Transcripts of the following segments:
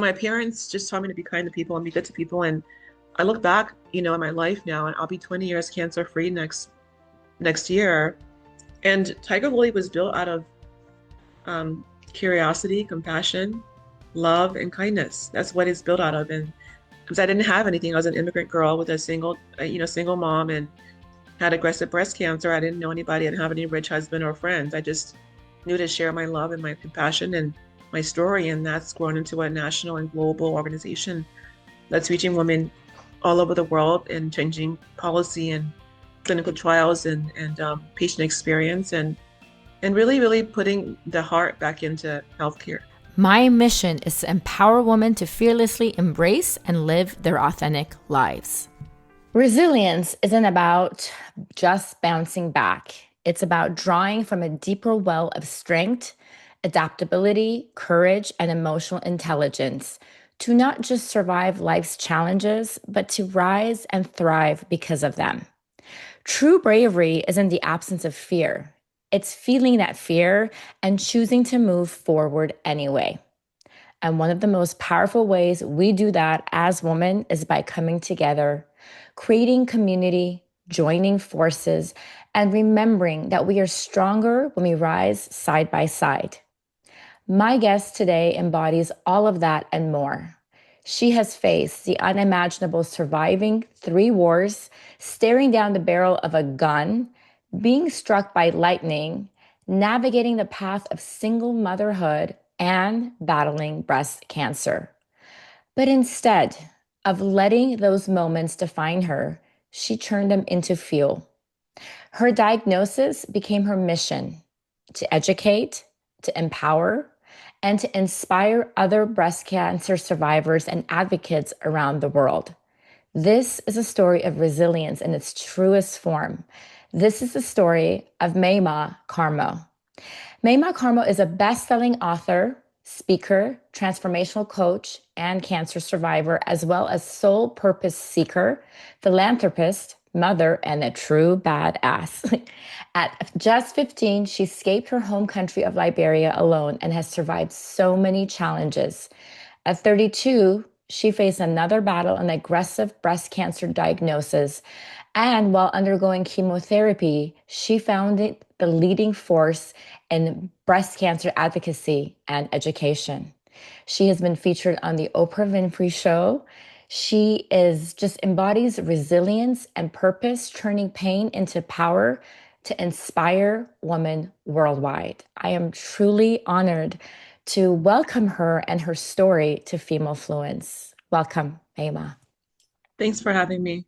My parents just taught me to be kind to people and be good to people. And I look back, in my life now, and I'll be 20 years cancer free next year. And Tiger Lily was built out of curiosity, compassion, love, and kindness. That's what it's built out of. And because I didn't have anything, I was an immigrant girl with a single mom, and had aggressive breast cancer. I didn't know anybody. I didn't have any rich husband or friends. I just knew to share my love and my compassion and my story. And that's grown into a national and global organization that's reaching women all over the world and changing policy and clinical trials and patient experience and really, really putting the heart back into healthcare. My mission is to empower women to fearlessly embrace and live their authentic lives. Resilience isn't about just bouncing back. It's about drawing from a deeper well of strength, adaptability, courage, and emotional intelligence to not just survive life's challenges, but to rise and thrive because of them. True bravery isn't the absence of fear. It's feeling that fear and choosing to move forward anyway. And one of the most powerful ways we do that as women is by coming together, creating community, joining forces, and remembering that we are stronger when we rise side by side. My guest today embodies all of that and more. She has faced the unimaginable, surviving 3 wars, staring down the barrel of a gun, being struck by lightning, navigating the path of single motherhood, and battling breast cancer. But instead of letting those moments define her, she turned them into fuel. Her diagnosis became her mission: to educate, to empower, and to inspire other breast cancer survivors and advocates around the world. This is a story of resilience in its truest form. This is the story of Maimah Karmo. Maimah Karmo is a best-selling author, speaker, transformational coach, and cancer survivor, as well as soul purpose seeker, philanthropist, mother, and a true badass. At just 15, she escaped her home country of Liberia alone and has survived so many challenges. At 32, she faced another battle, an aggressive breast cancer diagnosis. And while undergoing chemotherapy, she found it the leading force in breast cancer advocacy and education. She has been featured on the Oprah Winfrey Show. She is just embodies resilience and purpose, turning pain into power to inspire women worldwide. I am truly honored to welcome her and her story to Female Fluence. Welcome, Maimah. Thanks for having me.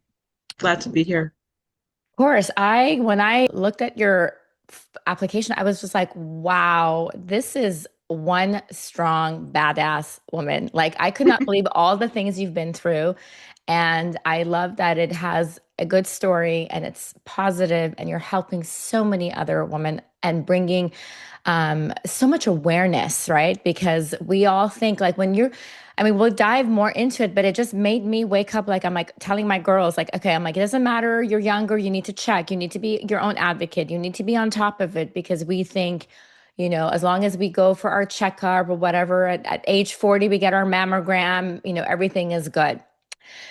Glad to be here. Of course, when I looked at your application, I was just like, wow, this is one strong, badass woman. Like, I could not believe all the things you've been through. And I love that it has a good story and it's positive, and you're helping so many other women and bringing so much awareness, right? Because we all think like we'll dive more into it, but it just made me wake up. Like, I'm like telling my girls, like, okay, I'm like, it doesn't matter. You're younger. You need to check. You need to be your own advocate. You need to be on top of it, because we think, as long as we go for our checkup or whatever, at age 40, we get our mammogram, everything is good.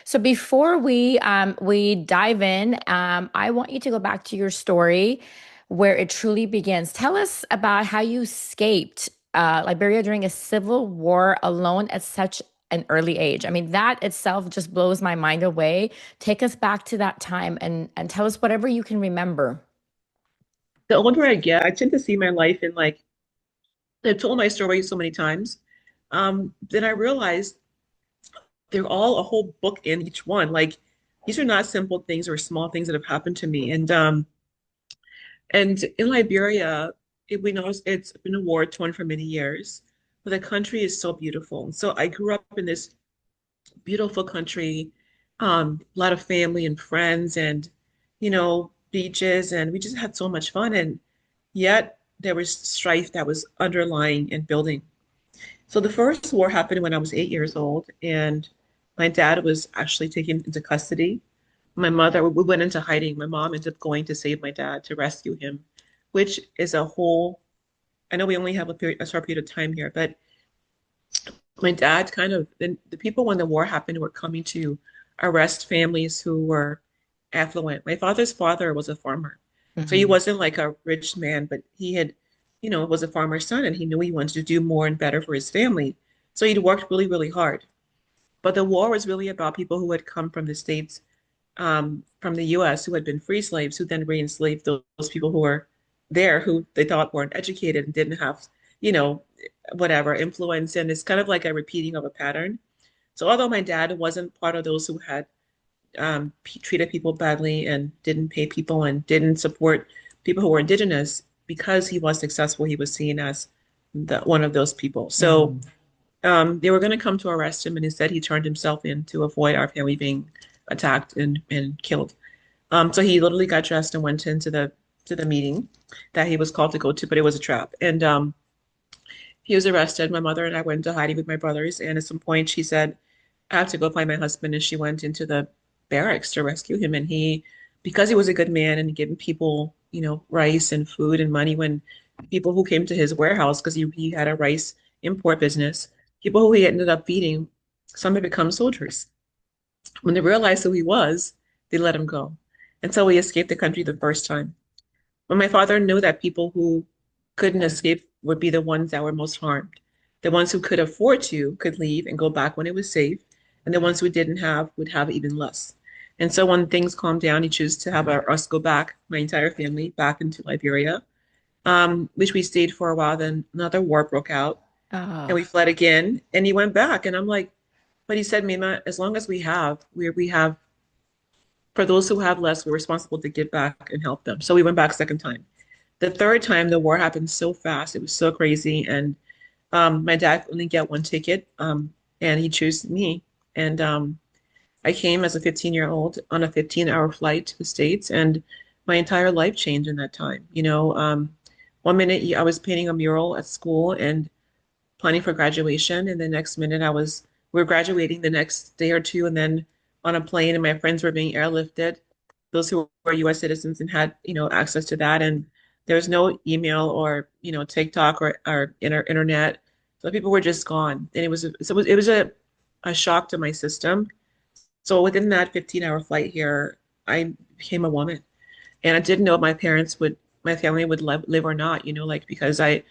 So before we dive in, I want you to go back to your story where it truly begins. Tell us about how you escaped Liberia during a civil war alone at such an early age. I mean, that itself just blows my mind away. Take us back to that time and tell us whatever you can remember. The older I get, I tend to see my life in like, I've told my story so many times. Then I realized they're all a whole book in each one. Like, these are not simple things or small things that have happened to me. And in Liberia, we know it's been a war torn for many years, but the country is so beautiful. So I grew up in this beautiful country, a lot of family and friends, and beaches, and we just had so much fun. And yet there was strife that was underlying and building. So the first war happened when I was 8 years old, and my dad was actually taken into custody. My mother, we went into hiding. My mom ended up going to save my dad, to rescue him, which is a whole, I know we only have a short period of time here, but my dad kind of the people when the war happened were coming to arrest families who were affluent. My father's father was a farmer. So he Mhm. wasn't like a rich man, but he had, was a farmer's son and he knew he wanted to do more and better for his family. So he'd worked really, really hard. But the war was really about people who had come from the States, from the US, who had been free slaves, who then re-enslaved those people who were there, who they thought weren't educated and didn't have, you know, whatever influence. And it's kind of like a repeating of a pattern. So although my dad wasn't part of those who had treated people badly and didn't pay people and didn't support people who were indigenous, because he was successful, he was seen as one of those people. So Mhm. they were going to come to arrest him, and instead he turned himself in to avoid our family being attacked and killed. So he literally got dressed and went into the meeting that he was called to go to, but it was a trap. And he was arrested. My mother and I went into hiding with my brothers, and at some point she said, "I have to go find my husband," and she went into the barracks to rescue him. And because he was a good man and giving people, rice and food and money when people who came to his warehouse, because he had a rice import business, people who he ended up feeding, some had become soldiers. When they realized who he was, they let him go. And so he escaped the country the first time. But my father knew that people who couldn't escape would be the ones that were most harmed. The ones who could afford to could leave and go back when it was safe, and the ones who didn't have would have even less. And so when things calmed down, he chose to have us go back, my entire family, back into Liberia, which we stayed for a while. Then another war broke out, and Oh, we fled again, and he went back. And I'm like, but he said, Maimah, as long as we have, for those who have less, we're responsible to give back and help them. So we went back second time. The third time, the war happened so fast. It was so crazy. And my dad only get one ticket, and he chose me. And I came as a 15-year-old on a 15-hour flight to the States, and my entire life changed in that time. One minute I was painting a mural at school and planning for graduation, and the next minute we were graduating the next day or two, and then on a plane, and my friends were being airlifted, those who were U.S. citizens and had access to that, and there was no email or TikTok or internet, so people were just gone, and it was a shock to my system. So within that 15-hour flight here, I became a woman, and I didn't know if my family would live or not, like because I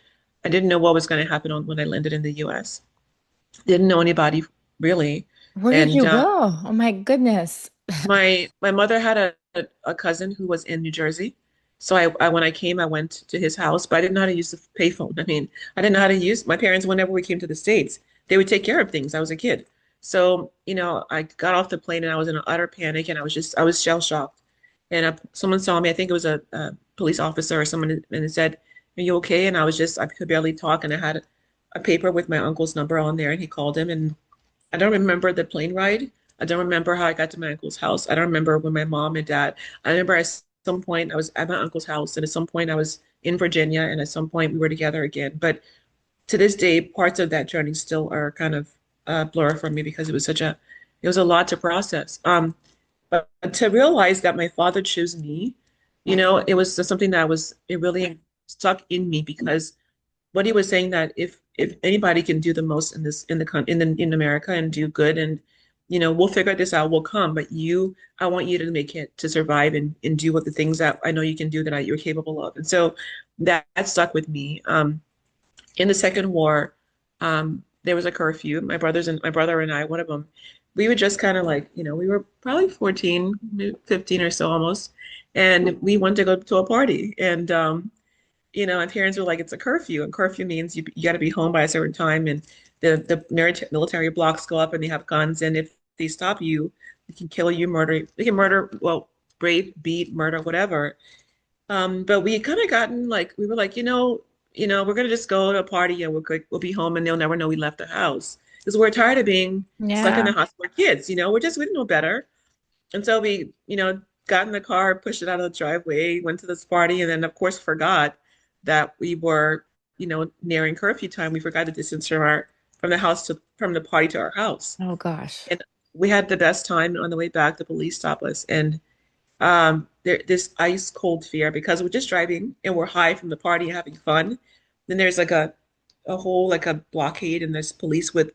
didn't know what was going to happen when I landed in the U.S. Didn't know anybody really, where did and you go? Oh my goodness. my mother had a cousin who was in New Jersey. So when I came, I went to his house, but I didn't know how to use the payphone. I mean, I didn't know how to use my parents whenever we came to the States. They would take care of things. I was a kid. So, I got off the plane and I was in an utter panic and I was shell shocked. And someone saw me, I think it was a police officer or someone, and it said, "Are you okay?" And I could barely talk. And I had a paper with my uncle's number on there, and he called him. And I don't remember the plane ride. I don't remember how I got to my uncle's house. I don't remember when my mom and dad. I remember at some point I was at my uncle's house, and at some point I was in Virginia, and at some point we were together again. But to this day, parts of that journey still are kind of blur for me because it was a lot to process. But to realize that my father chose me, it was something it really stuck in me because what he was saying that if anybody can do the most in this in America and do good and we'll figure this out, we'll come, but I want you to make it to survive and do what the things that I know you can do that you're capable of. And so that stuck with me. In the second war, there was a curfew. My brother and I, one of them, we were just kind of like, we were probably 14, 15 or so almost, and we wanted to go to a party. And my parents were like, it's a curfew, and curfew means you got to be home by a certain time, and the military blocks go up, and they have guns, and if they stop you, they can kill you, they can murder, well, rape, beat, murder, whatever. But we kind of gotten like we were like, we're gonna just go to a party and we'll be home, and they'll never know we left the house because we're tired of being stuck in Yeah. the house with kids. We didn't know better, and so we, got in the car, pushed it out of the driveway, went to this party, and then of course forgot that we were, nearing curfew time. We forgot the distance from the party to our house. Oh gosh. And we had the best time. On the way back, the police stopped us, and this ice cold fear because we're just driving and we're high from the party and having fun. Then there's like a whole like a blockade, and there's police with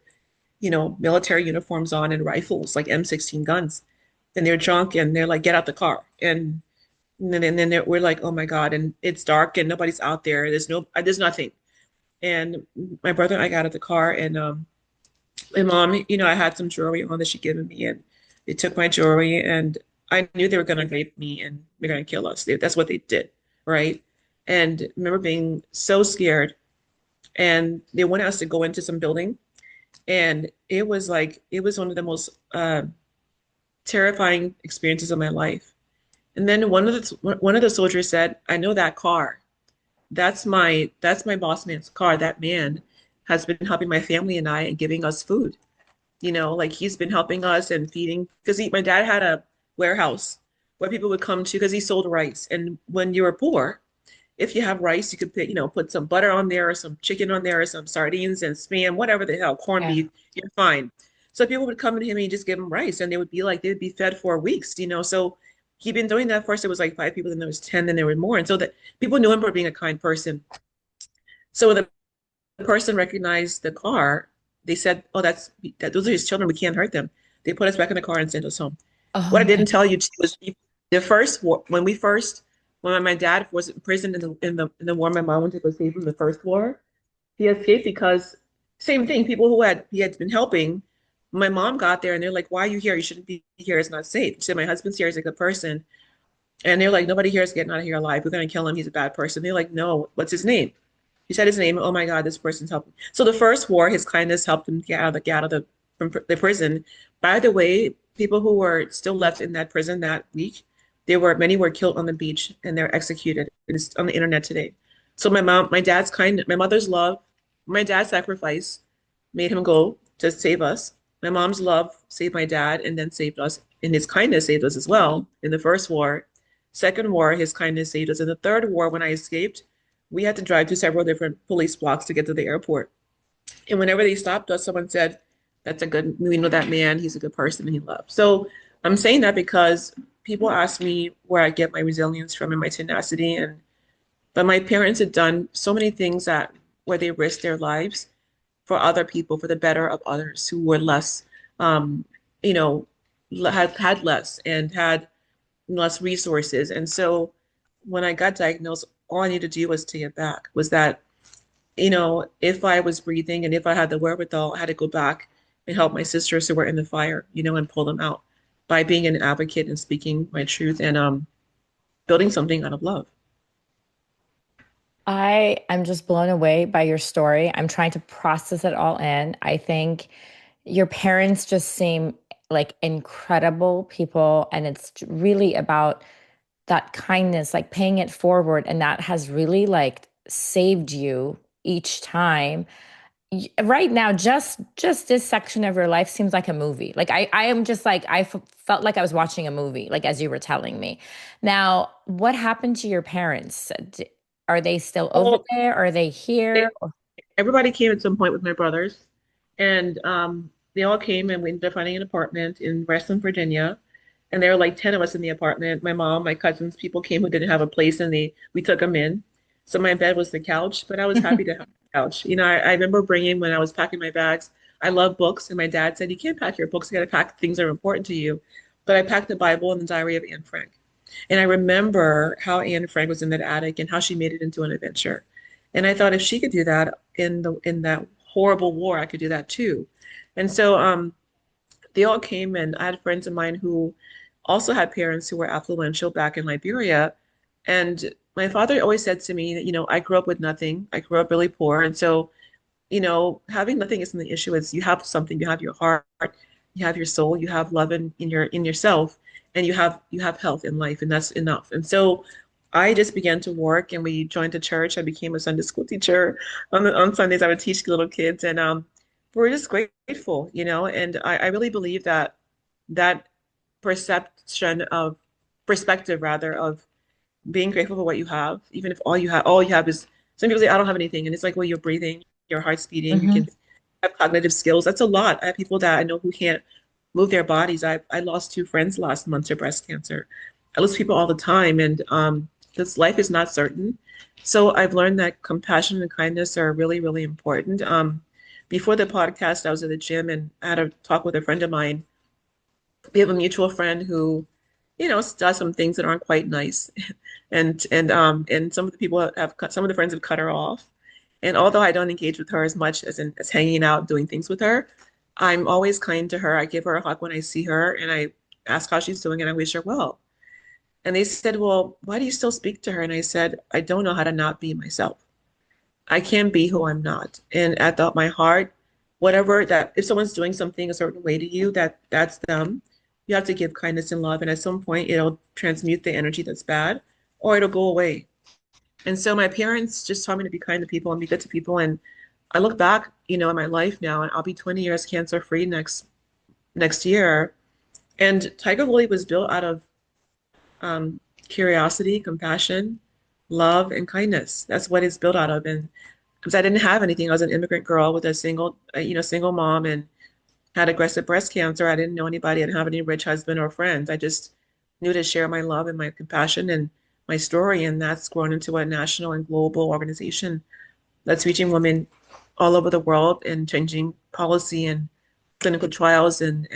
military uniforms on and rifles, like M16 guns. And they're drunk and they're like, get out the car. And then we're like, oh my God. And it's dark and nobody's out there. There's nothing. And my brother and I got out of the car and my mom, I had some jewelry on that she'd given me and they took my jewelry and I knew they were going to rape me and they're going to kill us. That's what they did. Right. And I remember being so scared and they wanted us to go into some building. And it was one of the most terrifying experiences of my life. And then one of the soldiers said, "I know that car. That's my boss man's car. That man has been helping my family and I and giving us food. Like he's been helping us and feeding because my dad had a warehouse where people would come to because he sold rice. And when you were poor, if you have rice, you could put some butter on there or some chicken on there or some sardines and spam, whatever the hell, corned Yeah. beef, you're fine. So people would come to him and he'd just give them rice and they would be fed for weeks. So he'd been doing that. First, it was like five people, then there was 10, then there were more. And so that people knew him for being a kind person. So when the person recognized the car, they said, oh, those are his children. We can't hurt them. They put us back in the car and sent us home. What I Oh my didn't tell you too was the first war, when my dad was in prison in the war my mom went to go save him the first war, he escaped because same thing, people who he had been helping, my mom got there and they're like, why are you here? You shouldn't be here. It's not safe. She said, my husband's here. He's a good person. And they're like, nobody here is getting out of here alive. We're gonna kill him. He's a bad person. They're like, no, what's his name? He said his name. Oh my God, this person's helping. So the first war, his kindness helped him get out of from the prison. By the way, people who were still left in that prison that week, many were killed on the beach and they're executed. It's on the internet today. So my mother's love, my dad's sacrifice made him go to save us. My mom's love saved my dad and then saved us. And his kindness saved us as well in the first war. Second war, his kindness saved us. In the third war, when I escaped, we had to drive to several different police blocks to get to the airport. And whenever they stopped us, someone said, we know that man, he's a good person and he loved. So I'm saying that because people ask me where I get my resilience from and my tenacity. But my parents had done so many things where they risked their lives for other people, for the better of others who were less, um, you know, had less and had less resources. And so when I got diagnosed, all I needed to do was to get back, was that, if I was breathing and if I had the wherewithal, I had to go back and help my sisters who were in the fire, and pull them out by being an advocate and speaking my truth and building something out of love. I am just blown away by your story. I'm trying to process it all in. I think your parents just seem like incredible people, and it's really about that kindness, like paying it forward, and that has really like saved you each time. Right now, just this section of your life seems like a movie. Like I am just like felt like I was watching a movie, like as you were telling me. Now, what happened to your parents? Are they still over Well, there? Are they here? everybody came at some point with my brothers, and they all came, and we ended up finding an apartment in Reston, Virginia. And there were like 10 of us in the apartment. My mom, my cousins, people came who didn't have a place, and we took them in. So my bed was the couch, but I was happy to have the couch. I remember bringing when I was packing my bags. I love books, and my dad said, "You can't pack your books. You got to pack things that are important to you." But I packed the Bible and the Diary of Anne Frank. And I remember how Anne Frank was in that attic and how she made it into an adventure. And I thought if she could do that in that horrible war, I could do that too. And so they all came, and I had friends of mine who also had parents who were affluential back in Liberia. And my father always said to me that, I grew up with nothing. I grew up really poor. And so, having nothing isn't the issue. It's you have something, you have your heart, you have your soul, you have love in yourself, and you have health in life, and that's enough. And so I just began to work and we joined the church. I became a Sunday school teacher. On Sundays, I would teach little kids, and we're just grateful, and I really believe that perception of perspective rather of being grateful for what you have, even if all you have is some people say, I don't have anything. And it's like, well, you're breathing, your heart's beating, you Hmm. can have cognitive skills. That's a lot. I have people that I know who can't move their bodies. I lost two friends last month to breast cancer. I lose people all the time, and this life is not certain. So I've learned that compassion and kindness are really, really important. before the podcast, I was at the gym and I had a talk with a friend of mine. We have a mutual friend who, does some things that aren't quite nice. And some of the people have cut, some of the friends have cut her off. And although I don't engage with her as much as hanging out, doing things with her, I'm always kind to her. I give her a hug when I see her and I ask how she's doing and I wish her well. And they said, "Well, why do you still speak to her?" And I said, "I don't know how to not be myself. I can't be who I'm not." And at my heart, whatever that, if someone's doing something a certain way to you, that's them. You have to give kindness and love, and at some point, it'll transmute the energy that's bad, or it'll go away. And so my parents just taught me to be kind to people and be good to people. And I look back, in my life now, and I'll be 20 years cancer free next year. And Tiger Lily was built out of curiosity, compassion, love, and kindness. That's what it's built out of. And because I didn't have anything, I was an immigrant girl with a single mom, and had aggressive breast cancer. I didn't know anybody. I didn't have any rich husband or friends. I just knew to share my love and my compassion and my story, and that's grown into a national and global organization that's reaching women all over the world and changing policy and clinical trials and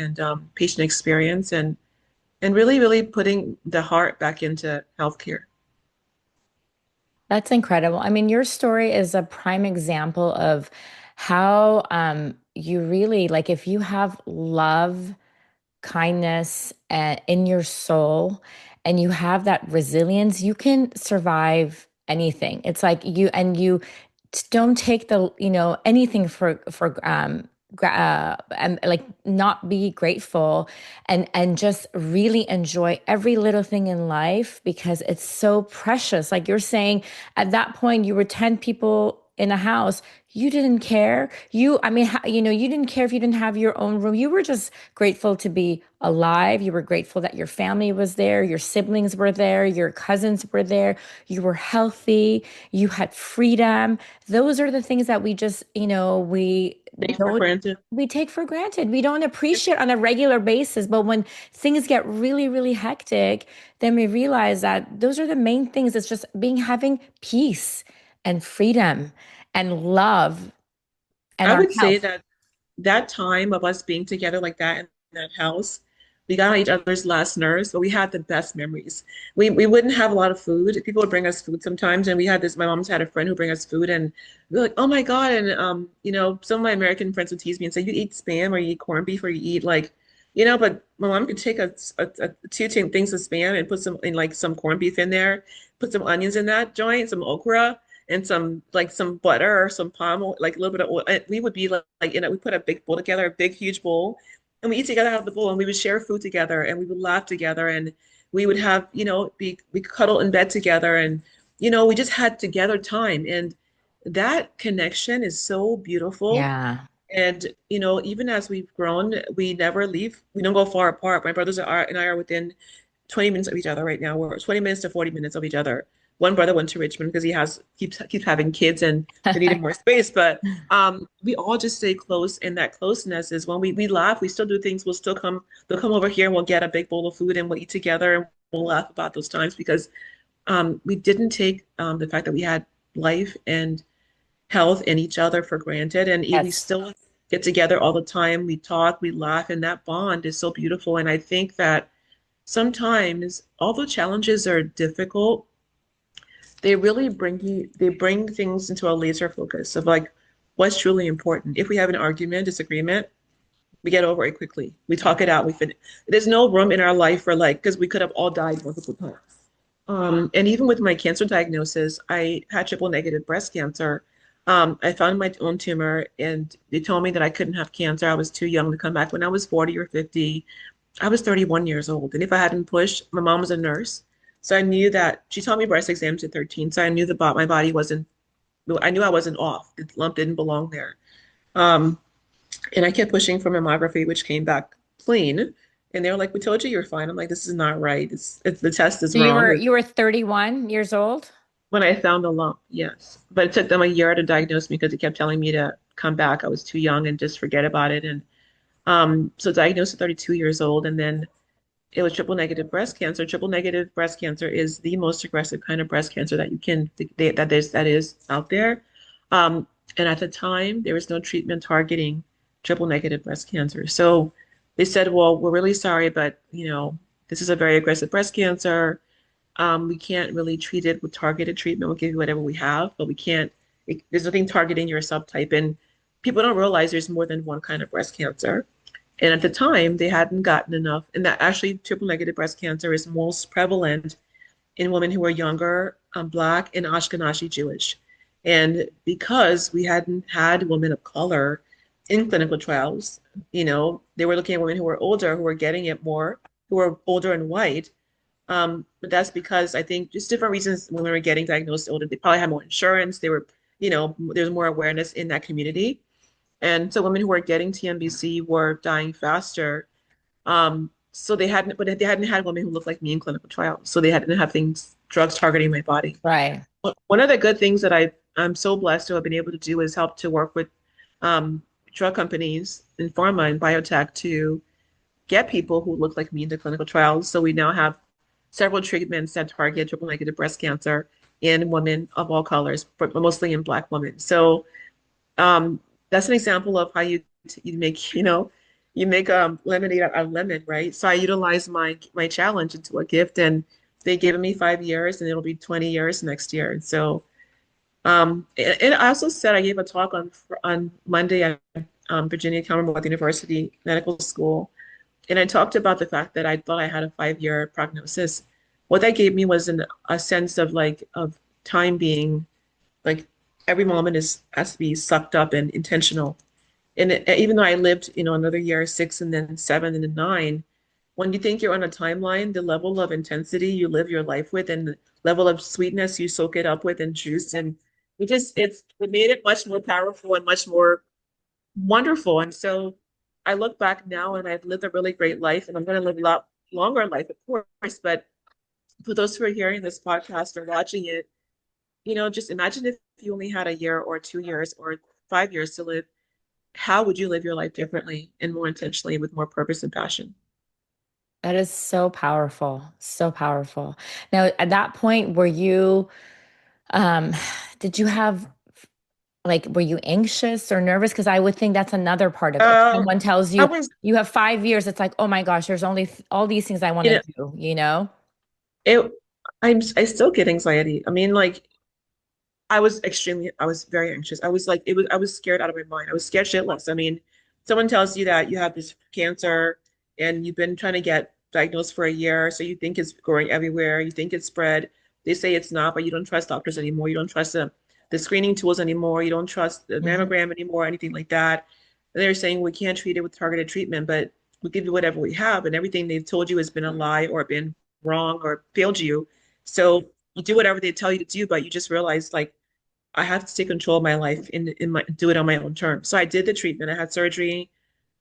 patient experience and really, really putting the heart back into healthcare. That's incredible. I mean, your story is a prime example of how you really, like, if you have love, kindness in your soul, and you have that resilience, you can survive anything. It's like you don't take anything and like not be grateful and just really enjoy every little thing in life because it's so precious. Like you're saying, at that point you were 10 people in a house. You didn't care. I mean, you didn't care if you didn't have your own room. You were just grateful to be alive. You were grateful that your family was there, your siblings were there, your cousins were there. You were healthy, you had freedom. Those are the things that we just, we Take for don't granted. we take for granted. We don't appreciate on a regular basis. But when things get really, really hectic, then we realize that those are the main things. It's just having peace and freedom and love and I our would say health. that that time of us being together like that in that house, we got on each other's last nerves, but we had the best memories. We wouldn't have a lot of food. People would bring us food sometimes, and we had this. My mom's had a friend who bring us food, and we're like, "Oh my God!" And some of my American friends would tease me and say, "You eat spam, or you eat corned beef, or you eat like." But my mom could take two things of spam and put some in like some corned beef in there, put some onions in that joint, some okra, and some butter or some palm oil, like a little bit of oil. And we would be we put a big bowl together, a big huge bowl, and we eat together out of the bowl, and we would share food together, and we would laugh together, and we would have we cuddle in bed together, and we just had together time, and that connection is so beautiful. Yeah. And even as we've grown, we never leave. We don't go far apart. My brothers and I are within 20 minutes of each other right now. We're 20 minutes to 40 minutes of each other. One brother went to Richmond because he keeps having kids and they needed more space. But we all just stay close, and that closeness is when we laugh. We still do things. They'll come over here and we'll get a big bowl of food and we'll eat together and we'll laugh about those times because we didn't take the fact that we had life and health and each other for granted. And we Yes. still get together all the time. We talk, we laugh, and that bond is so beautiful. And I think that sometimes, although challenges are difficult, they bring things into a laser focus of like what's truly important. If we have an argument, disagreement, we get over it quickly. We talk it out. We finish. There's no room in our life for like, because we could have all died multiple times. And even with my cancer diagnosis, I had triple negative breast cancer. I found my own tumor, and they told me that I couldn't have cancer. I was too young to come back. When I was 40 or 50, I was 31 years old. And if I hadn't pushed, my mom was a nurse. So I knew that she taught me breast exams at 13. So I knew my body wasn't, I knew I wasn't off. The lump didn't belong there. Um, and I kept pushing for mammography, which came back clean. And they were like, "We told you you're fine." I'm like, "This is not right. The test is So you wrong." were you were 31 years old? When I found the lump, yes. But it took them a year to diagnose me because they kept telling me to come back. I was too young and just forget about it. And so diagnosed at 32 years old, and then it was triple negative breast cancer. Triple negative breast cancer is the most aggressive kind of breast cancer that you can that is out there. And at the time, there was no treatment targeting triple negative breast cancer. So they said, well, we're really sorry, but this is a very aggressive breast cancer. We can't really treat it with targeted treatment. We'll give you whatever we have, but we can't, there's nothing targeting your subtype. And people don't realize there's more than one kind of breast cancer. And at the time, they hadn't gotten enough. And that actually triple negative breast cancer is most prevalent in women who are younger, Black, and Ashkenazi Jewish. And because we hadn't had women of color in clinical trials, they were looking at women who were older, who were getting it more, who were older and white. But that's because I think just different reasons when we were getting diagnosed older, they probably had more insurance. They were, there's more awareness in that community. And so women who were getting TNBC were dying faster. So they hadn't had women who looked like me in clinical trials. So they hadn't have drugs targeting my body. Right. One of the good things that I'm so blessed to have been able to do is help to work with drug companies in pharma and biotech to get people who look like me into clinical trials. So we now have several treatments that target triple negative breast cancer in women of all colors, but mostly in Black women. So um, that's an example of how you make lemonade out of lemon, right? So I utilize my challenge into a gift, and they gave me 5 years, and it'll be 20 years next year. And so and I also said I gave a talk on Monday at Virginia Commonwealth University Medical School, and I talked about the fact that I thought I had a 5-year prognosis. What that gave me was a sense of of time being like every moment has to be sucked up and intentional. And even though I lived, another year, 6 and then 7 and then 9, when you think you're on a timeline, the level of intensity you live your life with and the level of sweetness you soak it up with and juice and it made it much more powerful and much more wonderful. And so I look back now and I've lived a really great life and I'm going to live a lot longer life, of course. But for those who are hearing this podcast or watching it, just imagine if you only had a year or 2 years or 5 years to live, how would you live your life differently and more intentionally with more purpose and passion? That is so powerful. So powerful. Now, at that point, um, did you have were you anxious or nervous? Because I would think that's another part of it. Uh, Someone tells I you was, you have 5 years. It's like, oh my gosh, there's only all these things I want you to know, do, you know? it, I still get anxiety. I mean, like, I was very anxious. I was scared out of my mind. I was scared shitless. I mean, someone tells you that you have this cancer and you've been trying to get diagnosed for a year, so you think it's growing everywhere, you think it's spread. They say it's not, but you don't trust doctors anymore. You don't trust the screening tools anymore. You don't trust the Hmm. mammogram anymore, anything like that. And they're saying we can't treat it with targeted treatment, but we'll give you whatever we have, and everything they've told you has been a lie or been wrong or failed you. So you do whatever they tell you to do, but you just realize like I have to take control of my life in my do it on my own terms. So I did the treatment. I had surgery,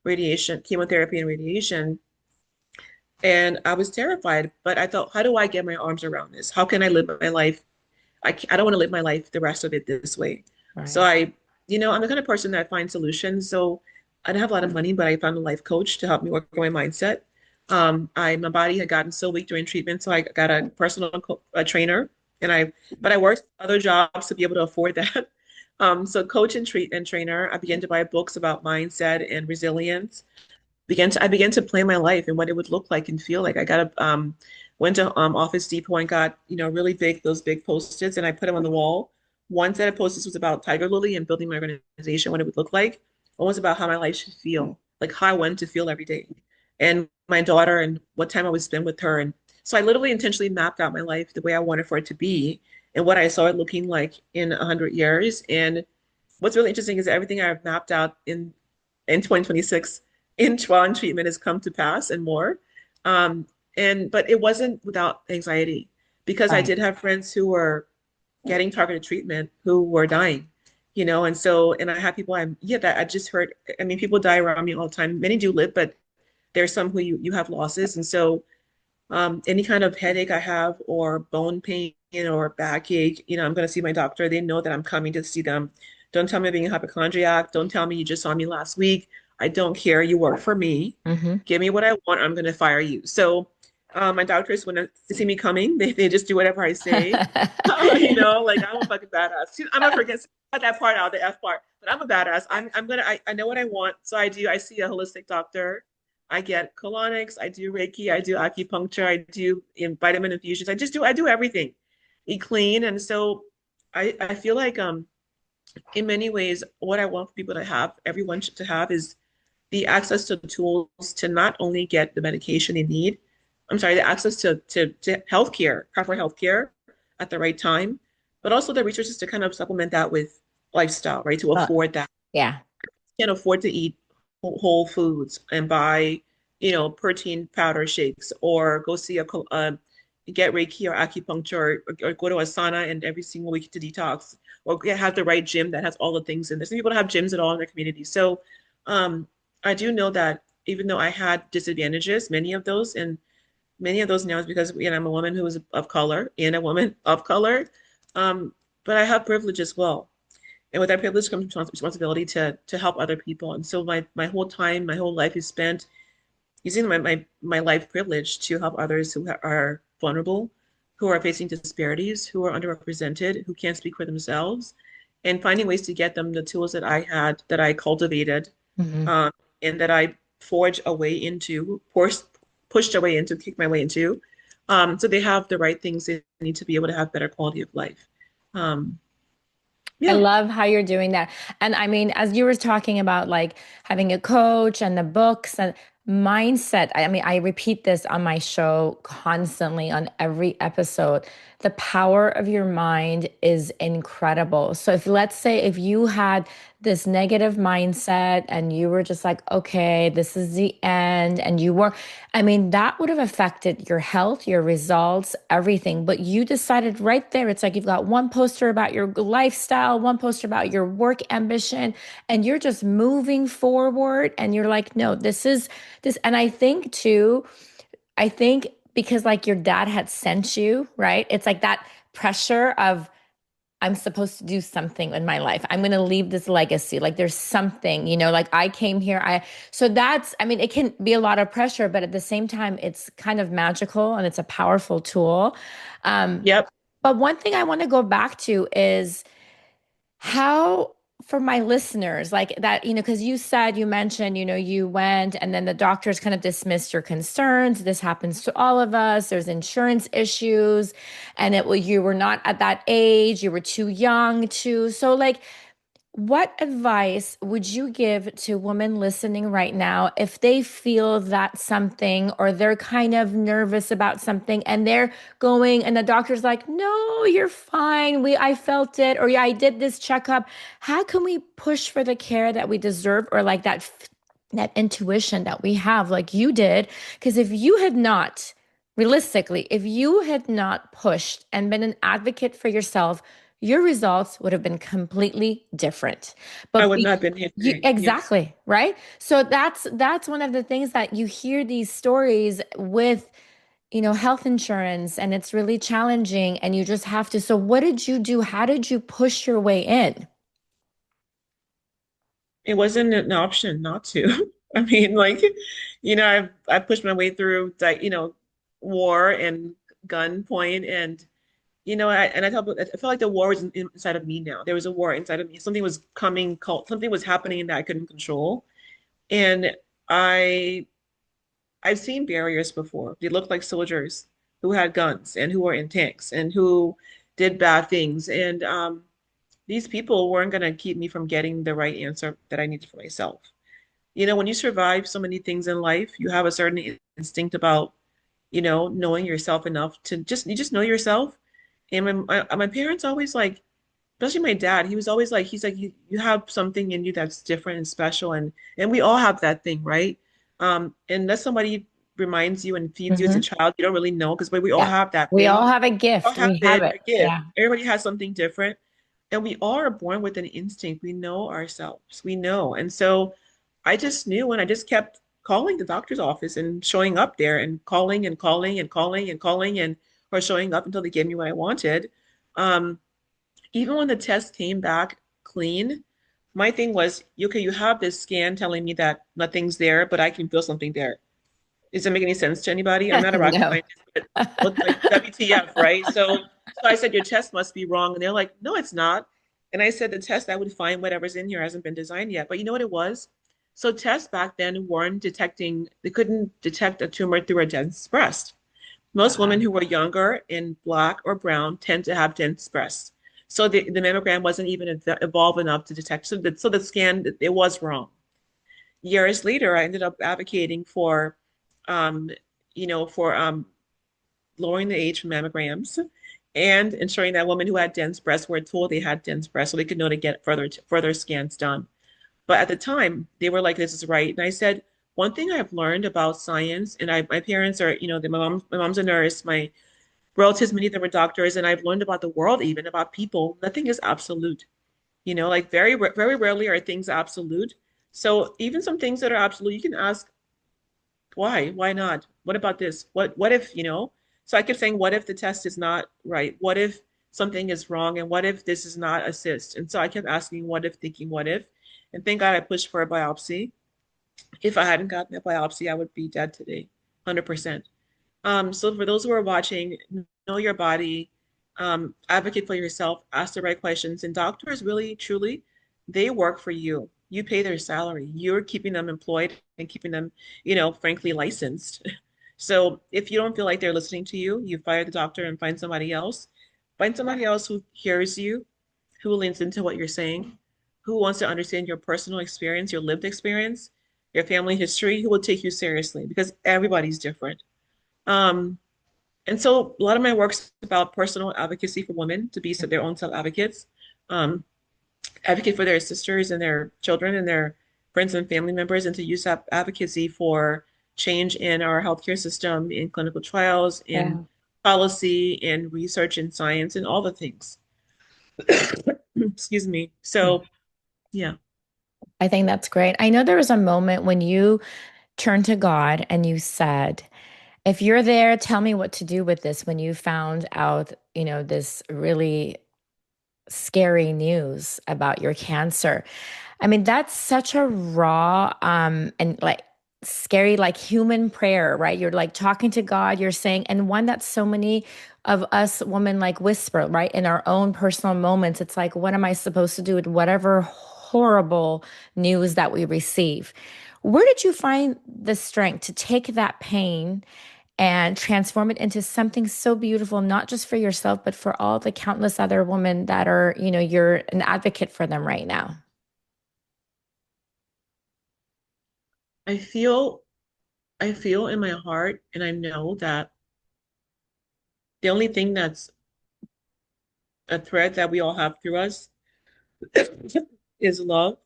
radiation, chemotherapy, and radiation, and I was terrified. But I thought, how do I get my arms around this? How can I live my life? I don't want to live my life the rest of it this way. So Right. I'm the kind of person that finds solutions. So I didn't have a lot of money, but I found a life coach to help me work on my mindset. My body had gotten so weak during treatment, so I got a a trainer, but I worked other jobs to be able to afford that. So coach and trainer, I began to buy books about mindset and resilience. I began to plan my life and what it would look like and feel like. I got a went to Office Depot and got really big those big post-its and I put them on the wall. One set of post-its was about Tiger Lily and building my organization, what it would look like. One was about how my life should feel, like how I wanted to feel every day, and my daughter and what time I would spend with her. And so I literally intentionally mapped out my life the way I wanted for it to be and what I saw it looking like in 100 years. And what's really interesting is that everything I've mapped out in 2026 in Tron treatment has come to pass and more. Um, but it wasn't without anxiety because I Right. did have friends who were getting targeted treatment who were dying, and I had people that I just heard. I mean, people die around me all the time. Many do live, but there's some who you have losses. And so any kind of headache I have or bone pain or backache, I'm going to see my doctor. They know that I'm coming to see them. Don't tell me I'm being a hypochondriac. Don't tell me you just saw me last week. I don't care. You work for me. Hmm. Give me what I want. I'm going to fire you. So my doctors, when they see me coming, they just do whatever I say. Like I'm a fucking badass. I'm a forget. cut that part out, the F part. But I'm a badass. I know what I want. So I do. I see a holistic doctor. I get colonics. I do Reiki. I do acupuncture. I do vitamin infusions. I do everything. Eat clean. And so I feel like in many ways, what I want for people to have, everyone should to have is the access to tools to not only get the medication they need, I'm sorry, the access to healthcare, proper healthcare at the right time, but also the resources to kind of supplement that with lifestyle, right? To Uh, afford that. yeah. Can't afford to eat whole foods and buy, protein powder shakes or go see get Reiki or acupuncture or go to a sauna and every single week to detox or have the right gym that has all the things in there. Some people don't have gyms at all in their community. So um, I do know that even though I had disadvantages, many of those now is because I'm a woman who is of color and a woman of color. But I have privilege as well. And with that privilege comes responsibility to help other people. And so my whole life is spent using my life privilege to help others who are vulnerable, who are facing disparities, who are underrepresented, who can't speak for themselves, and finding ways to get them the tools that I had, that I cultivated, Hmm. um, and that I forged a way into, pushed a way into, kicked my way into, so they have the right things they need to be able to have better quality of life. Um, I yeah. love how you're doing that. And I mean, as you were talking about like having a coach and the books and mindset, I mean, I repeat this on my show constantly on every episode. The power of your mind is incredible. So if let's say if you had this negative mindset and you were just like, okay, this is the end, and you were, I mean, that would have affected your health, your results, everything. But you decided right there, it's like you've got one poster about your lifestyle, one poster about your work ambition, and you're just moving forward. And you're like, no, this is this. And I think too, I think because like your dad had sent you, right? It's like that pressure of, I'm supposed to do something in my life. I'm going to leave this legacy. Like there's something, like I came here. So that's, I mean, it can be a lot of pressure, but at the same time, it's kind of magical and it's a powerful tool. Um, Yep. but one thing I want to go back to is how, for my listeners, like that, because you said, you mentioned, you went and then the doctors kind of dismissed your concerns. This happens to all of us. There's insurance issues, and you were not at that age. You were too young to. So, like, what advice would you give to women listening right now if they feel that something or they're kind of nervous about something and they're going and the doctor's like, "No, you're fine. I felt it, or yeah, I did this checkup." How can we push for the care that we deserve, or like that intuition that we have like you did? Because if you had not, realistically, if you had not pushed and been an advocate for yourself, your results would have been completely different. I But would not have been here you today. Yes. exactly, right? So that's one of the things that you hear these stories with, health insurance, and it's really challenging and you just have to. So what did you do? How did you push your way in? It wasn't an option not to. I mean, like, I pushed my way through like, war and gunpoint and I felt like the war was inside of me now. There was a war inside of me. Something was something was happening that I couldn't control. And I I've seen barriers before. They looked like soldiers who had guns and who were in tanks and who did bad things. And these people weren't going to keep me from getting the right answer that I needed for myself. When you survive so many things in life, you have a certain instinct about, knowing yourself enough to you just know yourself. And my parents always like, especially my dad, he was always like, he's like, you have something in you that's different and special. And we all have that thing, right? Unless somebody reminds you and feeds you as a Hmm. child, you don't really know because we all Yeah. have that We thing. all have a We all gift. have We have it, it. a gift. Yeah. Everybody has something different. And we all are born with an instinct. We know ourselves. We know. And so I just knew and I just kept calling the doctor's office and showing up there and calling and calling and calling and calling and or showing up until they gave me what I wanted. Um, Even when the test came back clean, my thing was, okay, you have this scan telling me that nothing's there, but I can feel something there. Does that make any sense to anybody? I'm not a rocket No. scientist, but what like WTF, right? So I said your test must be wrong, and they're like, no, it's not. And I said the test, I would find whatever's in here hasn't been designed yet. But you know what it was? So tests back then weren't detecting, they couldn't detect a tumor through a dense breast. Most women who were younger and black or brown tend to have dense breasts. So the mammogram wasn't even evolved enough to detect. So the scan, it was wrong. Years later, I ended up advocating for, um, for lowering the age for mammograms and ensuring that women who had dense breasts were told they had dense breasts so they could know to get further scans done. But at the time, they were like, "This is right." And I said, "One thing I've learned about science, and my parents are, my mom's a nurse, my relatives, many of them were doctors, and I've learned about the world, even about people. Nothing is absolute. Like very rarely are things absolute. So even some things that are absolute, you can ask why? Why not? What about this? What if, So I kept saying, what if the test is not right? What if something is wrong? And what if this is not a cyst? And so I kept asking what if, thinking what if. And thank God I pushed for a biopsy. If I hadn't gotten that biopsy, I would be dead today, 100%. So for those who are watching, know your body, advocate for yourself, ask the right questions. And doctors really, truly, they work for you. You pay their salary. You're keeping them employed and keeping them, frankly, licensed. So if you don't feel like they're listening to you, you fire the doctor and find somebody else. Find somebody else who hears you, who leans into what you're saying, who wants to understand your personal experience, your lived experience, your family history, who will take you seriously because everybody's different. Um, and so a lot of my work's about personal advocacy for women to be their own self-advocates, um, advocate for their sisters and their children and their friends and family members, and to use that advocacy for change in our healthcare system, in clinical trials, in Yeah. policy, in research and science, and all the things. Excuse me. So, yeah. I think that's great. I know there was a moment when you turned to God and you said, if you're there, tell me what to do with this when you found out, this really scary news about your cancer. I mean, that's such a raw and like scary, like human prayer, right? You're like talking to God, you're saying, and one that so many of us women like whisper, right? In our own personal moments, it's like, what am I supposed to do with whatever horrible news that we receive? Where did you find the strength to take that pain and transform it into something so beautiful, not just for yourself, but for all the countless other women that are, you're an advocate for them right now? I feel I feel in my heart and I know that the only thing that's a thread that we all have through us is love.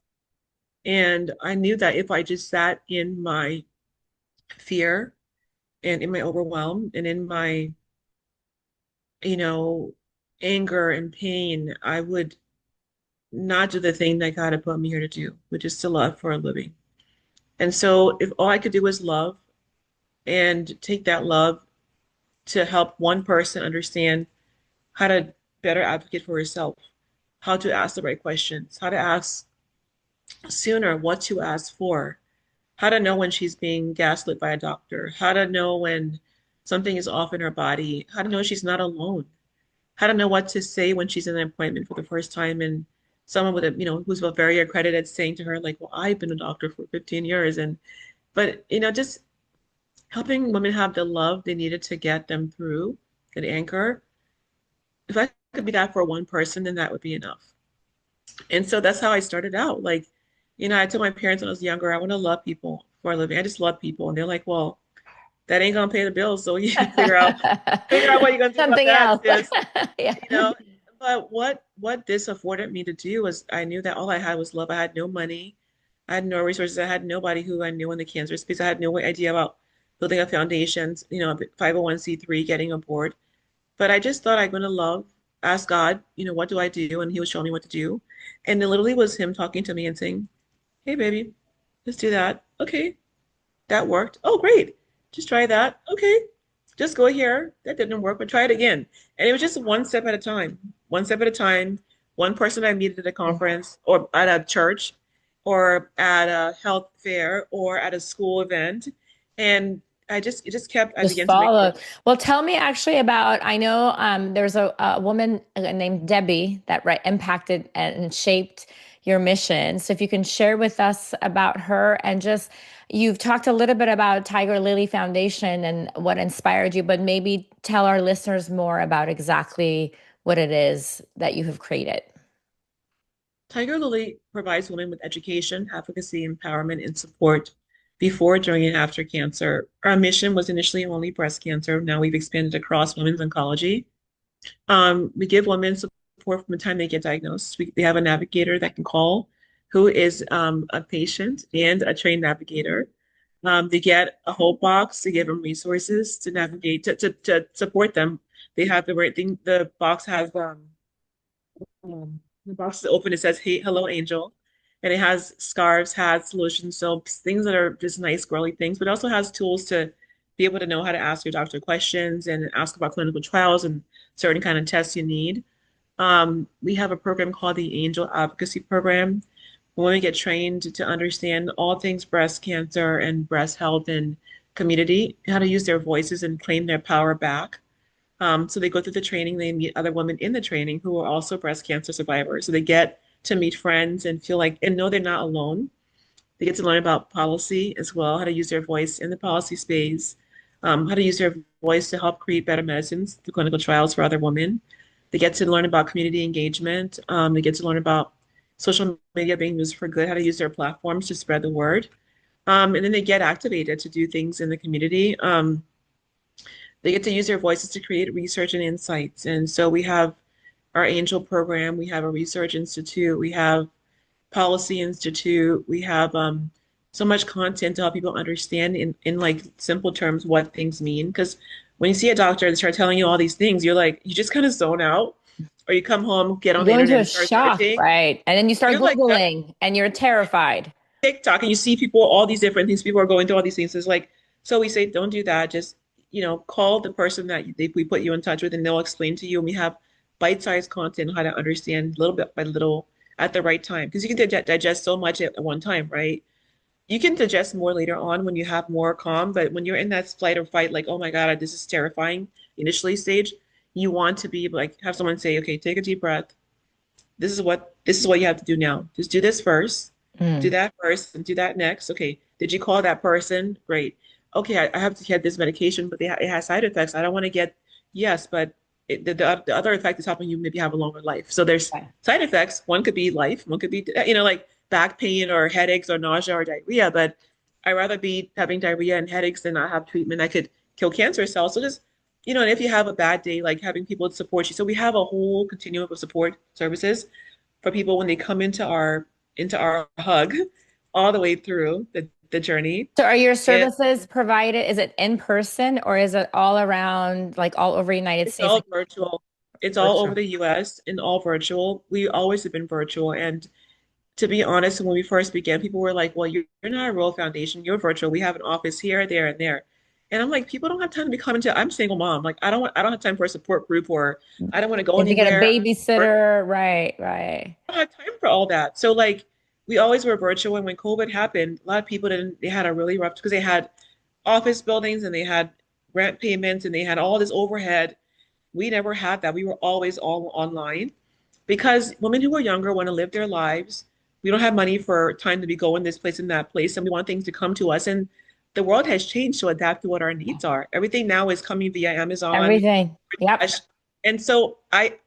And I knew that if I just sat in my fear and in my overwhelm and in my, you know, anger and pain, I would not do the thing that God had put me here to do, which is to love for a living. And so if all I could do was love and take that love to help one person understand how to better advocate for herself, how to ask the right questions, how to ask sooner what to ask for, how to know when she's being gaslit by a doctor, how to know when something is off in her body, how to know she's not alone, how to know what to say when she's in an appointment for the first time and someone with who's very accredited saying to her like, well, I've been a doctor for 15 years. But just helping women have the love they needed to get them through an anchor. If I could be that for one person, then that would be enough. And so that's how I started out. Like, I told my parents when I was younger, I want to love people for a living. I just love people. And they're like, well, that ain't gonna pay the bills. So you figure out what you're gonna do about Something that, else. sis. Yeah. You know, but what this afforded me to do was I knew that all I had was love. I had no money. I had no resources. I had nobody who I knew in the cancer space. I had no idea about building a foundation, 501(c)(3), getting a board. But I just thought I'm gonna love, ask God, what do I do? And he was showing me what to do. And it literally was him talking to me and saying, hey baby, let's do that. Okay, that worked. Oh great. Just try that. Okay. Just go here. That didn't work, but try it again. And it was just one step at a time. One step at a time. One person I meet at a Yeah. conference or at a church or at a health fair or at a school event. And it just kept, I Just began to make follow. more. Well, tell me actually about, I know there's a woman named Debbie that impacted and shaped your mission. So if you can share with us about her and just, you've talked a little bit about Tiger Lily Foundation and what inspired you, but maybe tell our listeners more about exactly what it is that you have created. Tiger Lily provides women with education, advocacy, empowerment, and support before, during, and after cancer. Our mission was initially only breast cancer. Now we've expanded across women's oncology. We give women support from the time they get diagnosed. They have a navigator that can call who is a patient and a trained navigator. They get a whole box to give them resources to navigate, to support them. They have the right thing. The box is open. It says, "Hey, hello, Angel," and it has scarves, hats, lotion, soaps, things that are just nice, girly things. But it also has tools to be able to know how to ask your doctor questions and ask about clinical trials and certain kind of tests you need. We have a program called the Angel Advocacy Program. Women get trained to understand all things breast cancer and breast health and community, how to use their voices and claim their power back. So they go through the training, they meet other women in the training who are also breast cancer survivors. So they get to meet friends and feel like, and know they're not alone. They get to learn about policy as well, how to use their voice in the policy space, how to use their voice to help create better medicines through clinical trials for other women. They get to learn about community engagement. They get to learn about social media being used for good, how to use their platforms to spread the word. And then they get activated to do things in the community. They get to use their voices to create research and insights. And so we have our Angel program, we have a research institute, we have policy institute, we have so much content to help people understand in like simple terms what things mean. Because when you see a doctor and start telling you all these things, you're like, you just kind of zone out, or you come home, get You on the go into internet a and start shock, searching. right? And then you start You're like, Googling and you're terrified. TikTok and you see people, all these different things, people are going through all these things. It's like, so we say, don't do that. Just, call the person that we put you in touch with and they'll explain to you. And we have bite-sized content on how to understand little bit by little at the right time. Because you can digest so much at one time, right? You can digest more later on when you have more calm. But when you're in that flight or fight, like, oh my God, this is terrifying, initially stage, you want to be like, have someone say, okay, take a deep breath. This is what you have to do now. Just do this first, do Mm. that first, and do that next. Okay, did you call that person? Great. Okay, I have to get this medication, but it has side effects. I don't want to get, yes, but the other effect is helping you maybe have a longer life. So there's Okay. side effects. One could be life. One could be like back pain or headaches or nausea or diarrhea. But I'd rather be having diarrhea and headaches than not have treatment that could kill cancer cells. So just and if you have a bad day, like having people support you. So we have a whole continuum of support services for people when they come into our hug all the way through the journey. So are your And services provided, is it in person or is it all around, like all over United it's States, all like virtual. It's all over virtual? the US and all virtual. We always have been virtual. And to be honest, when we first began, people were like, well, you're not a real foundation. You're virtual. We have an office here, there, and there. And I'm like, people don't have time to be coming to, I'm a single mom. Like, I don't have time for a support group or I don't want to go If you get a anywhere. babysitter, right, right. Don't have time for all that. So like we always were virtual. And when COVID happened, a lot of people didn't, they had a really rough because they had office buildings and they had rent payments and they had all this overhead. We never had that. We were always all online because women who are younger want to live their lives. We don't have money for time to be going this place and that place, and we want things to come to us. And the world has changed to adapt to what our needs are. Everything now is coming via Amazon, Everything. Yep. and so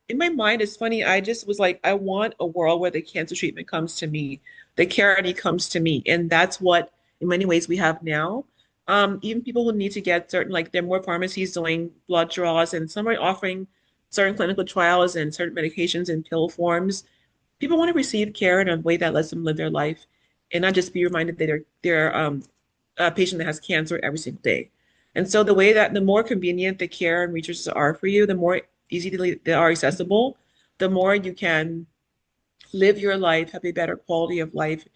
in my mind, it's funny. I just was like, I want a world where the cancer treatment comes to me, the care I need comes to me, and that's what, in many ways, we have now. Even people who need to get certain, like there are more pharmacies doing blood draws, and some are offering certain clinical trials and certain medications in pill forms. People want to receive care in a way that lets them live their life, and not just be reminded that they're a patient that has cancer every single day. And so the more convenient the care and resources are for you, the more easily they are accessible, the more you can live your life, have a better quality of life,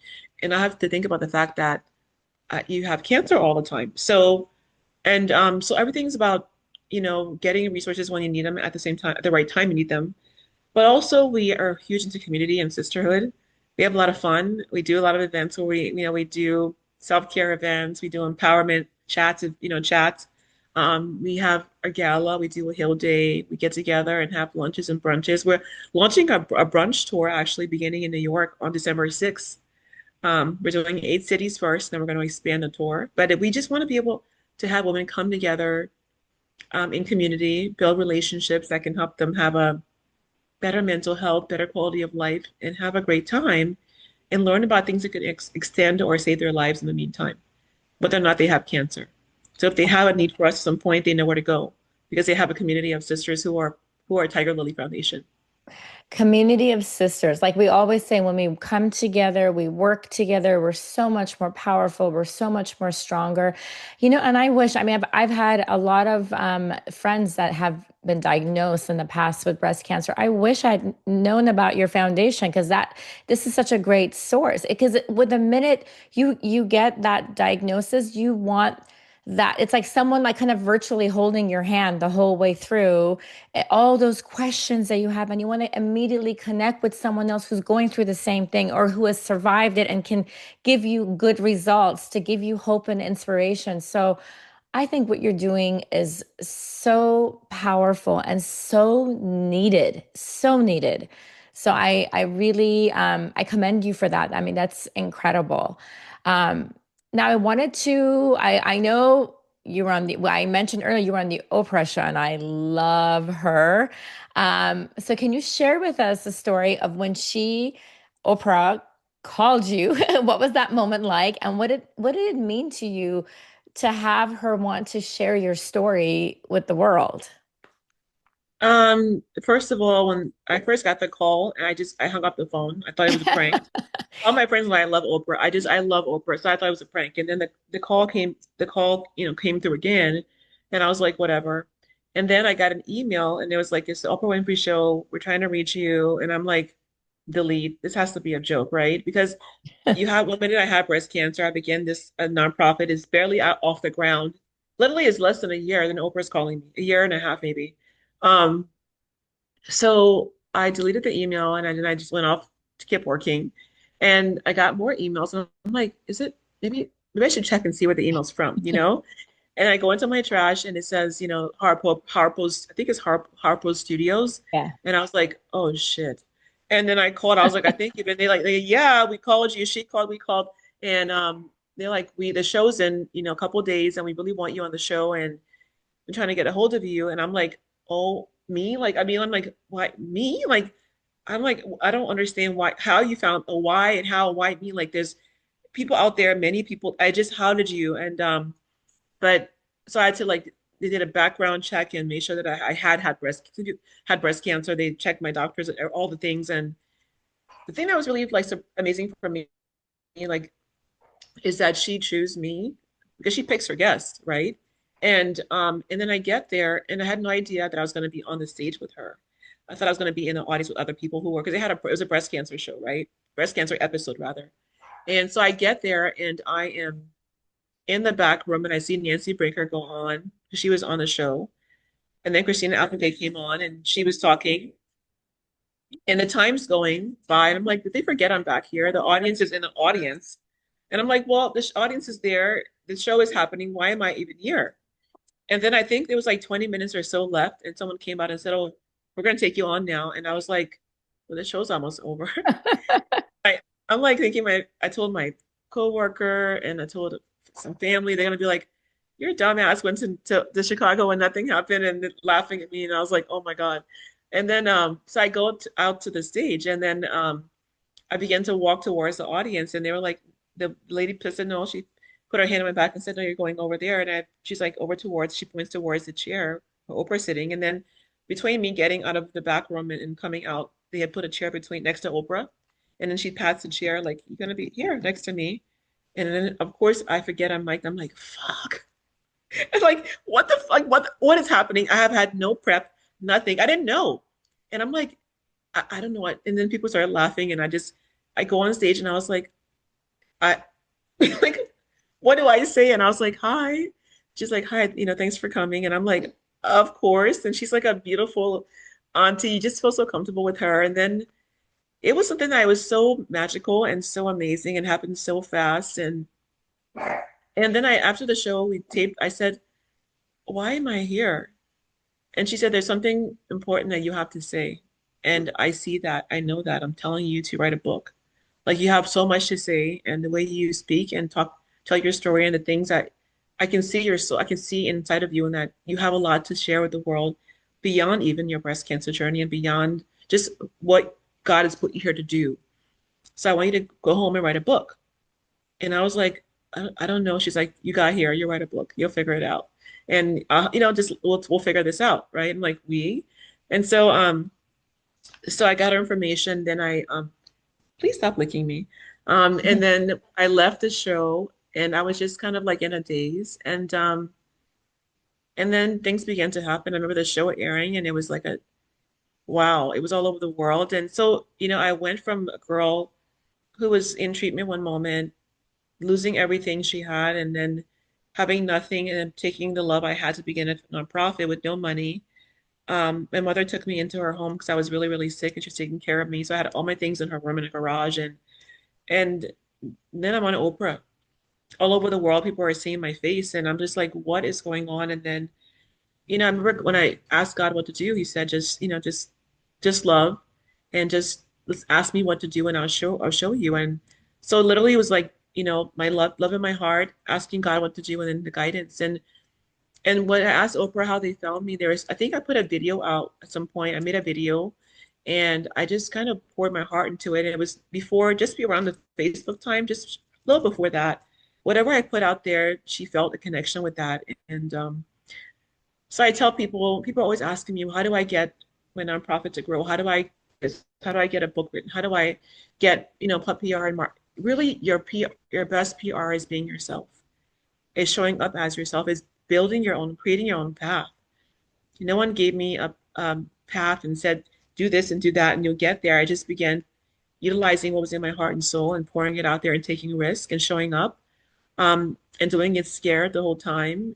and not have to think about the fact that you have cancer all the time. So everything's about, getting resources when you need them at the same time, at the right time you need them. But also we are huge into community and sisterhood. We have a lot of fun. We do a lot of events where we do self-care events, we do empowerment chats. We have a gala, we do a hill day, we get together and have lunches and brunches. We're launching a brunch tour actually beginning in New York on December 6th. We're doing 8 cities first, then we're going to expand the tour. But we just want to be able to have women come together in community, build relationships that can help them have a better mental health, better quality of life, and have a great time and learn about things that could extend or save their lives in the meantime, whether or not they have cancer. So if they have a need for us at some point, they know where to go because they have a community of sisters who are Tiger Lily Foundation. Community of sisters. Like we always say, when we come together, we work together, we're so much more powerful, we're so much more stronger. And I wish, I mean, I've had a lot of friends that have been diagnosed in the past with breast cancer. I wish I'd known about your foundation because this is such a great source. Because with the minute you get that diagnosis, you want that it's like someone like kind of virtually holding your hand the whole way through all those questions that you have, and you want to immediately connect with someone else who's going through the same thing or who has survived it and can give you good results to give you hope and inspiration. So I think what you're doing is so powerful and so needed, so needed. So I really I commend you for that. I mean, that's incredible. Um, Now I wanted to I know you were on the well, I mentioned earlier you were on the Oprah show, and I love her. So can you share with us the story of when Oprah called you? What was that moment like, and what did it mean to you to have her want to share your story with the world? First of all, when I first got the call and I hung up the phone, I thought it was a prank. All my friends know I love Oprah. I love Oprah, so I thought it was a prank. And then the call, came through again, and I was like, whatever. And then I got an email, and it was like, it's the Oprah Winfrey Show. We're trying to reach you, and I'm like, delete. This has to be a joke, right? Because one minute I had breast cancer, I began this a nonprofit. Is barely out off the ground. Literally, it's less than a year. Then Oprah's calling me, a year and a half maybe. Um, so I deleted the email and then I just went off to keep working. And I got more emails and I'm like, is it maybe I should check and see where the email's from? And I go into my trash and it says, Harpo's, I think it's Harpo Studios. Yeah. And I was like, oh shit. And then I called, I was like, I think you've been yeah, we called you. She called, we called. And they're like, the show's in, a couple days and we really want you on the show. And I'm trying to get a hold of you. And I'm like, oh, me? Like, I mean, I'm like, why me? Like, I'm like, I don't understand how you found a why and why me? Like, there's people out there, many people. How did you? And, but so I had to like, they did a background check and made sure that I had breast cancer. They checked my doctors, all the things. And the thing that was really like so amazing for me, like, is that she chose me because she picks her guests, right? And then I get there and I had no idea that I was going to be on the stage with her. I thought I was going to be in the audience with other people who were because it was a breast cancer show, right? Breast cancer episode rather. And so I get there and I am in the back room and I see Nancy Brinker go on. She was on the show. And then Christina Applegate came on and she was talking. And the time's going by, and I'm like, did they forget I'm back here? The audience is in the audience. And I'm like, well, the audience is there. The show is happening. Why am I even here? And then I think there was like 20 minutes or so left, and someone came out and said, oh, we're going to take you on now. And I was like, well, the show's almost over. I, I'm like thinking, I told my coworker and I told some family, they're going to be like, your dumbass went to Chicago and nothing happened and laughing at me. And I was like, oh my God. And then, so I go out to the stage and then I began to walk towards the audience and they were like, the lady said, no, she put her hand on my back and said, no, you're going over there. And she's like, she points towards the chair where Oprah's sitting. And then between me getting out of the back room and coming out, they had put a chair next to Oprah. And then she pats the chair, like, you're going to be here next to me. And then, of course, I forget I'm like, fuck. It's like, what the fuck? What is happening? I have had no prep, nothing. I didn't know. And I'm like, I don't know what. And then people started laughing, and I go on stage, and I was like, I like, what do I say? And I was like, hi. She's like, hi, thanks for coming. And I'm like, of course. And she's like a beautiful auntie. You just feel so comfortable with her. And then it was something that was so magical and so amazing and happened so fast. And And then after the show, we taped, I said, why am I here? And she said, there's something important that you have to say. And I see that. I know that. I'm telling you to write a book. Like you have so much to say, and the way you speak and talk, tell your story, and the things that I can see your soul, I can see inside of you, and that you have a lot to share with the world beyond even your breast cancer journey and beyond just what God has put you here to do. So I want you to go home and write a book. And I was like, I don't know. She's like, you got here. You write a book. You'll figure it out. And just we'll figure this out, right? I'm like, we. And so I got her information. Then please stop licking me. And then I left the show, and I was just kind of like in a daze. And then things began to happen. I remember the show airing, and it was like a wow. It was all over the world. And so, I went from a girl who was in treatment one moment, losing everything she had, and then having nothing, and taking the love I had to begin a nonprofit with no money. My mother took me into her home because I was really, really sick, and she was taking care of me. So I had all my things in her room in a garage, and then I'm on Oprah. All over the world, people are seeing my face, and I'm just like, what is going on? And then, I remember when I asked God what to do, He said, just love, and just ask me what to do, and I'll show you. And so literally, it was like, my love in my heart, asking God what to do, and then the guidance. And when I asked Oprah how they found me, I think I put a video out at some point. I made a video, and I just kind of poured my heart into it. And it was just be around the Facebook time, just a little before that. Whatever I put out there, she felt a connection with that. And so I tell people are always asking me, how do I get my nonprofit to grow? How do I get a book written? How do I get, put PR and mark? Really, your best PR is being yourself, is showing up as yourself, is creating your own path. No one gave me a path and said, do this and do that, and you'll get there. I just began utilizing what was in my heart and soul and pouring it out there and taking risk and showing up, and doing it scared the whole time,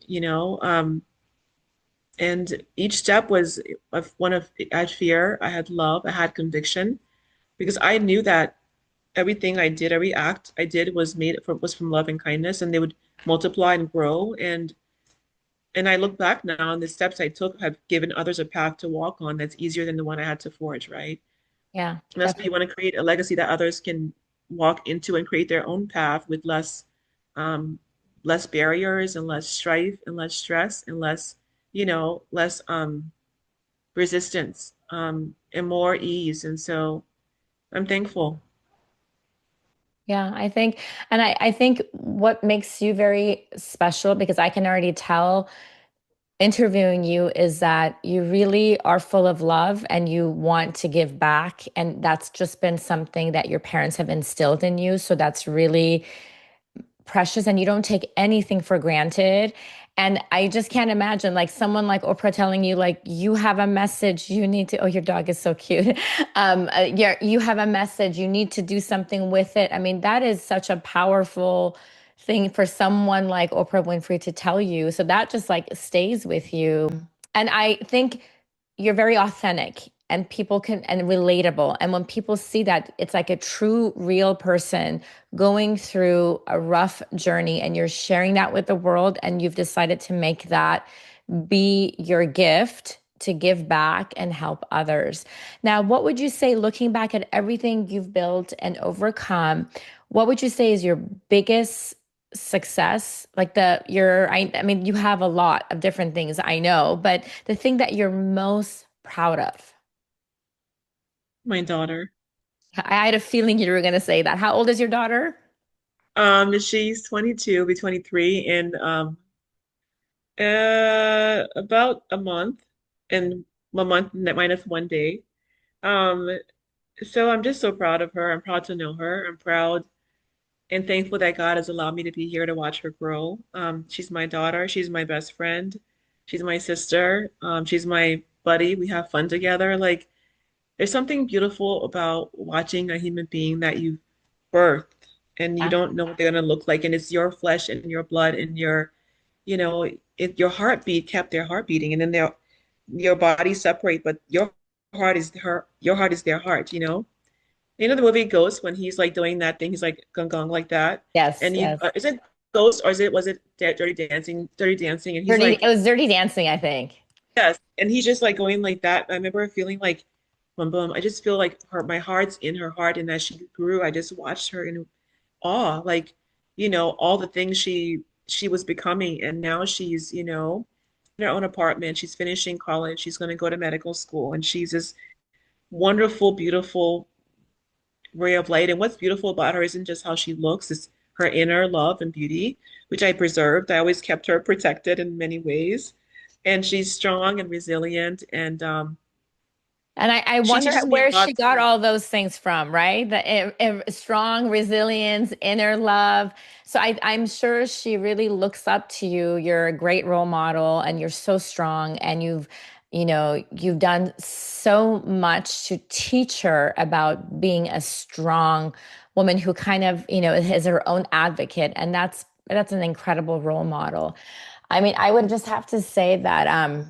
and each step was I had fear, I had love, I had conviction, because I knew that everything I did, every act I did was from love and kindness, and they would multiply and grow. And I look back now, and the steps I took have given others a path to walk on that's easier than the one I had to forge, right? Yeah, And that's why you definitely. want to create a legacy that others can walk into and create their own path with um, less barriers and less strife and less stress and less resistance, and more ease. And so I'm thankful. Yeah, I think what makes you very special, because I can already tell interviewing you, is that you really are full of love and you want to give back. And that's just been something that your parents have instilled in you. So that's really precious, and you don't take anything for granted. And I just can't imagine like someone like Oprah telling you, like, you have a message, you need to, oh, your dog is so cute. Yeah, you have a message, you need to do something with it. I mean, that is such a powerful thing for someone like Oprah Winfrey to tell you. So that just like stays with you. And I think you're very authentic and people can and relatable. And when people see that, it's like a true, real person going through a rough journey, and you're sharing that with the world, and you've decided to make that be your gift to give back and help others. Now, what would you say, looking back at everything you've built and overcome, what would you say is your biggest success? Like I mean, you have a lot of different things, I know, but the thing that you're most proud of? My daughter, I had a feeling you were going to say that. How old is your daughter? she's 22, be 23 in about a month, and a month minus 1 day. Um, so I'm just so proud of her. I'm proud to know her. I'm proud and thankful that God has allowed me to be here to watch her grow. She's my daughter. She's my best friend. She's my sister. She's my buddy. We have fun together. Like, there's something beautiful about watching a human being that you've birthed, and you Yeah. don't know what they're gonna look like, and it's your flesh and your blood and you know, your heartbeat kept their heart beating, and then your bodies separate, but your heart is their heart. The movie Ghost, when he's like doing that thing, he's like gung gung like that. Yes, And yes. is it Ghost, or was it Dirty Dancing? Dirty Dancing, and he's Dirty, like, it was Dirty Dancing, I think. yes, and he's just like going like that. I remember feeling like, boom, boom. I just feel like my heart's in her heart, and as she grew, I just watched her in awe, like, all the things she was becoming, and now she's, in her own apartment. She's finishing college. She's going to go to medical school, and she's this wonderful, beautiful ray of light. And what's beautiful about her isn't just how she looks, it's her inner love and beauty, which I preserved. I always kept her protected in many ways. And she's strong and resilient. And And I she wonder teaches me a where lot she got too. all those things from, right? Strong resilience, inner love. So I'm sure she really looks up to you. You're a great role model and you're so strong and you've done so much to teach her about being a strong woman who kind of, is her own advocate. And that's an incredible role model. I mean, I would just have to say that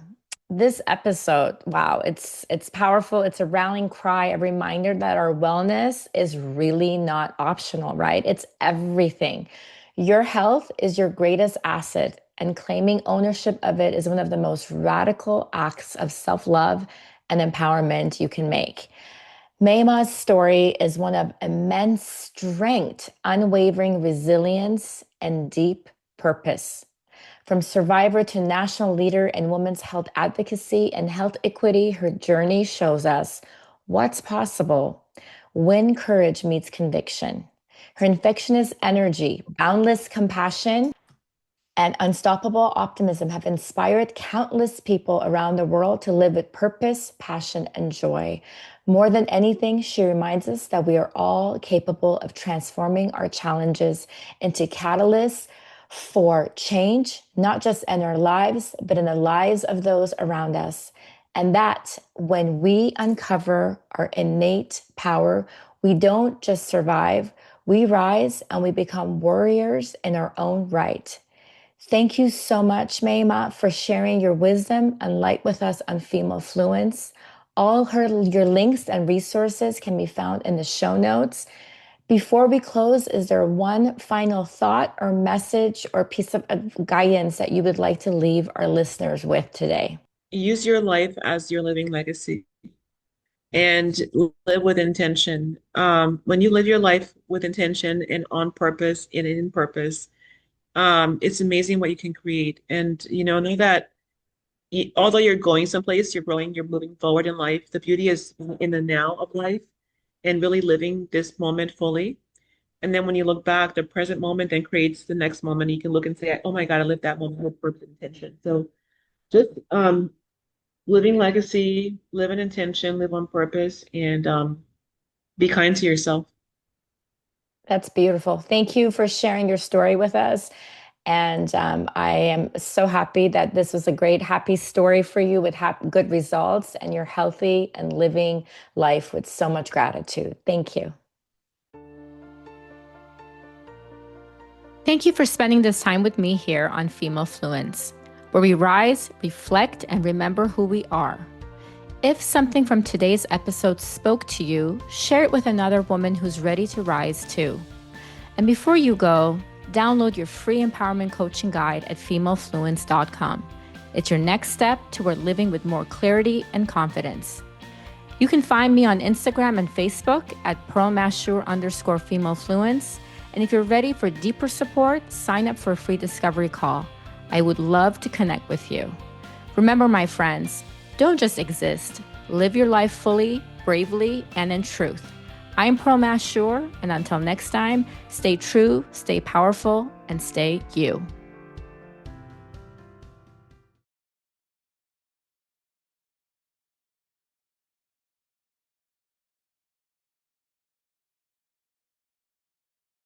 this episode, wow, it's powerful. It's a rallying cry, a reminder that our wellness is really not optional, right? It's everything. Your health is your greatest asset, and claiming ownership of it is one of the most radical acts of self-love and empowerment you can make. Maimah's story is one of immense strength, unwavering resilience, and deep purpose. From survivor to national leader in women's health advocacy and health equity, her journey shows us what's possible when courage meets conviction. Her infectious energy, boundless compassion, and unstoppable optimism have inspired countless people around the world to live with purpose, passion, and joy. More than anything, she reminds us that we are all capable of transforming our challenges into catalysts for change, not just in our lives, but in the lives of those around us. And that when we uncover our innate power, we don't just survive, we rise and we become warriors in our own right. Thank you so much, Maimah, for sharing your wisdom and light with us on Female Fluence. Your links and resources can be found in the show notes. Before we close, is there one final thought or message or piece of guidance that you would like to leave our listeners with today? Use your life as your living legacy and live with intention. When you live your life with intention and on purpose and in purpose, it's amazing what you can create. And, know that although you're going someplace, you're growing, you're moving forward in life. The beauty is in the now of life and really living this moment fully. And then when you look back, the present moment then creates the next moment. You can look and say, oh my God, I lived that moment with purpose and intention. So just living legacy, live in intention, live on purpose, and be kind to yourself. That's beautiful. Thank you for sharing your story with us. And I am so happy that this was a great, happy story for you with good results, and you're healthy and living life with so much gratitude. Thank you. Thank you for spending this time with me here on Female Fluence, where we rise, reflect, and remember who we are. If something from today's episode spoke to you, share it with another woman who's ready to rise too. And before you go, download your free empowerment coaching guide at femalefluence.com. It's your next step toward living with more clarity and confidence. You can find me on Instagram and Facebook at Pearl Mashour _femalefluence. And if you're ready for deeper support, sign up for a free discovery call. I would love to connect with you. Remember, my friends, don't just exist. Live your life fully, bravely, and in truth. I'm Pearl Mashour, and until next time, stay true, stay powerful, and stay you.